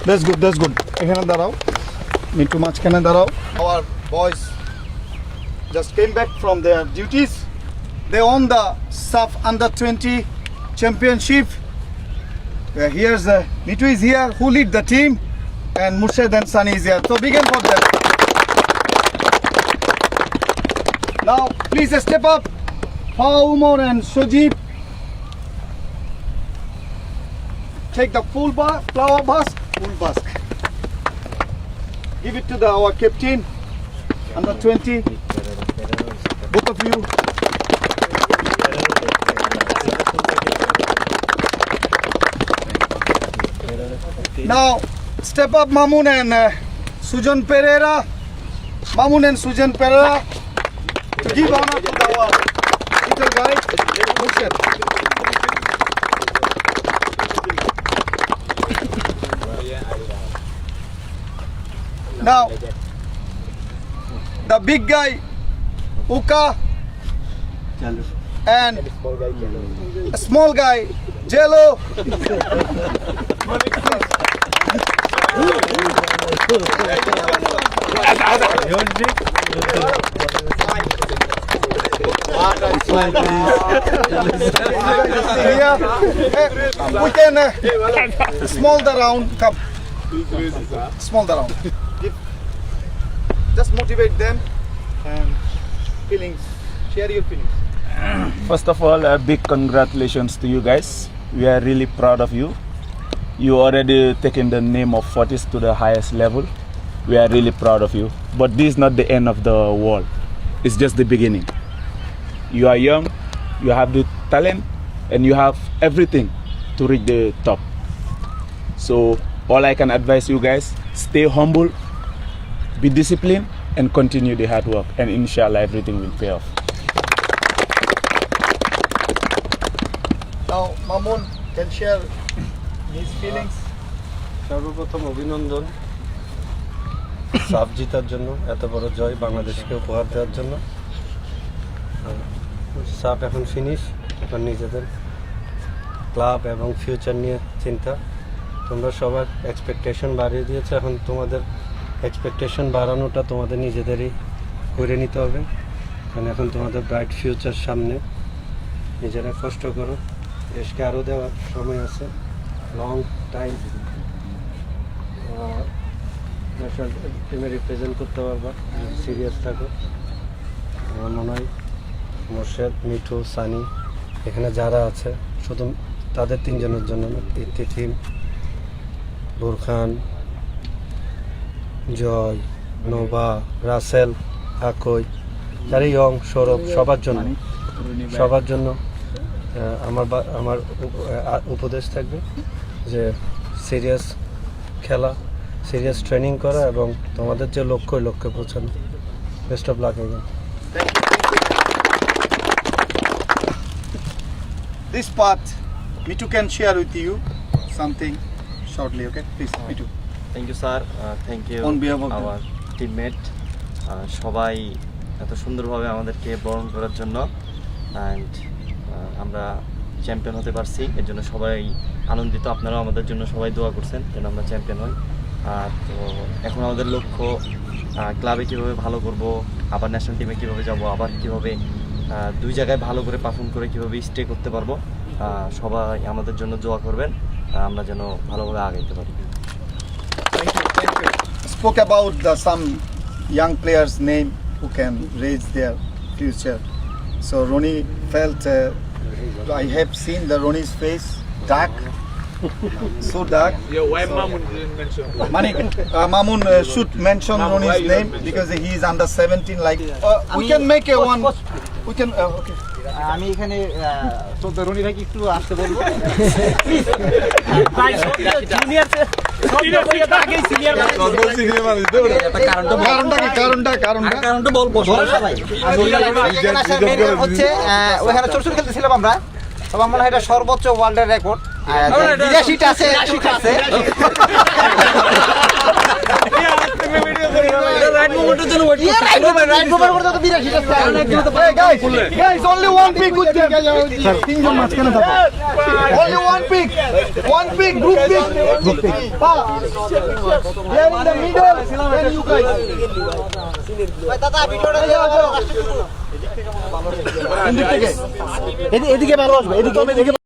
That's good, that's good. এখানে দাঁড়াও, me too মাঝখানে দাঁড়াও. Our boys just came back from their duties. They won the SAF Under-20 championship. Here's Mitu is here, who lead the team, and Murshid and Sani is here. So begin for them. Now, please step up. Umar and Sujib. Take the full flower basket. Full basket. Give it to our captain, Under-20. Both of you. Now, step up Mamun and Sujan Pereira. Mamun and Sujan Pereira. To give honor to our little guy, Murshid. Now, the big guy, Uka, and a small guy, Jello. Here, we can small the round. Come, small the round. Just motivate them and feelings. Share your feelings. First of all, a big congratulations to you guys. We are really proud of you. You already taken the name of Fortis to the highest level. We are really proud of you. But this is not the end of the world. It's just the beginning. You are young, you have the talent, and you have everything to reach the top. So all I can advise you guys, stay humble, be disciplined, and continue the hard work. And inshallah, everything will pay off. Now, Mamun can share his feelings. সর্বপ্রথম অভিনন্দন সাফ জিতার জন্য, এত বড় জয় বাংলাদেশকে উপহার দেওয়ার জন্য। সাফ এখন ফিনিশ, এখন নিজেদের ক্লাব এবং ফিউচার নিয়ে চিন্তা। তোমরা সবার এক্সপেকটেশন বাড়িয়ে দিয়েছো, এখন তোমাদের এক্সপেকটেশন বাড়ানোটা তোমাদের নিজেদেরই করে নিতে হবে, কারণ এখন তোমাদের ব্রাইট ফিউচার সামনে। নিজেরা কষ্ট করো, দেশকে আরও দেওয়ার সময় আছে, লং টাইম ন্যাশনাল টিমে রিপ্রেজেন্ট করতে পারবা, সিরিয়াস থাকো। আমার মনে হয় মোর্শেদ, মিঠু, সানি এখানে যারা আছে শুধু তাদের তিনজনের জন্য না, তিথিম, বুরখান, জয়, নোভা, রাসেল, আকই, যারা ইয়ং, সৌরভ, সবার জন্য আমার উপদেশ থাকবে যে সিরিয়াস খেলা, সিরিয়াস ট্রেনিং করা এবং তোমাদের যে লক্ষ্যে পৌঁছানো। Best of luck again. This part, Mitu can share with you something shortly, okay? Please, Mitu. Thank you, sir. Thank you On behalf of our teammate. সবাই এত সুন্দরভাবে আমাদেরকে বরণ করার জন্য, অ্যান্ড আমরা চ্যাম্পিয়ন হতে পারছি, এর জন্য সবাই আনন্দিত। আপনারাও আমাদের জন্য সবাই দোয়া করছেন যেন আমরা চ্যাম্পিয়ন হই। তো এখন আমাদের লক্ষ্য ক্লাবে কীভাবে ভালো করব, আবার ন্যাশনাল টিমে কীভাবে যাব, আবার কীভাবে দুই জায়গায় ভালো করে পারফর্ম করে কীভাবে স্টে করতে পারবো। সবাই আমাদের জন্য দোয়া করবেন, আমরা যেন ভালোভাবে আগাইতে পারি। Thank you. Spoke about some young players' name who can raise their future. So Ronnie felt, I have seen the Ronnie's face dark, so dark. Yeah, why Mamun didn't mention? Mamun should mention Ronnie's name because he is under 17. Like we can make a one. We can. Okay. আমি এখানে তো রনি ভাই একটু আসতে বলবো। কারণটা বলবো হচ্ছে ওখানে ছোট ছোট খেলতেছিলাম আমরা, তবে আমার মনে হয় এটা সর্বোচ্চ ওয়ার্ল্ডের রেকর্ড। 82টা আছে, 80টা আছে। রাইট গোবার করতে তো 82 টা Guys, only one pick with them. Sir, তিনজন মাঝখানে থাকো। Only one pick. One pick, group pick. Group pick. They are in the middle. Then you guys. দাদা ভিডিওটা এদিক থেকে। এদিকে ভালো আসবে। এদিকে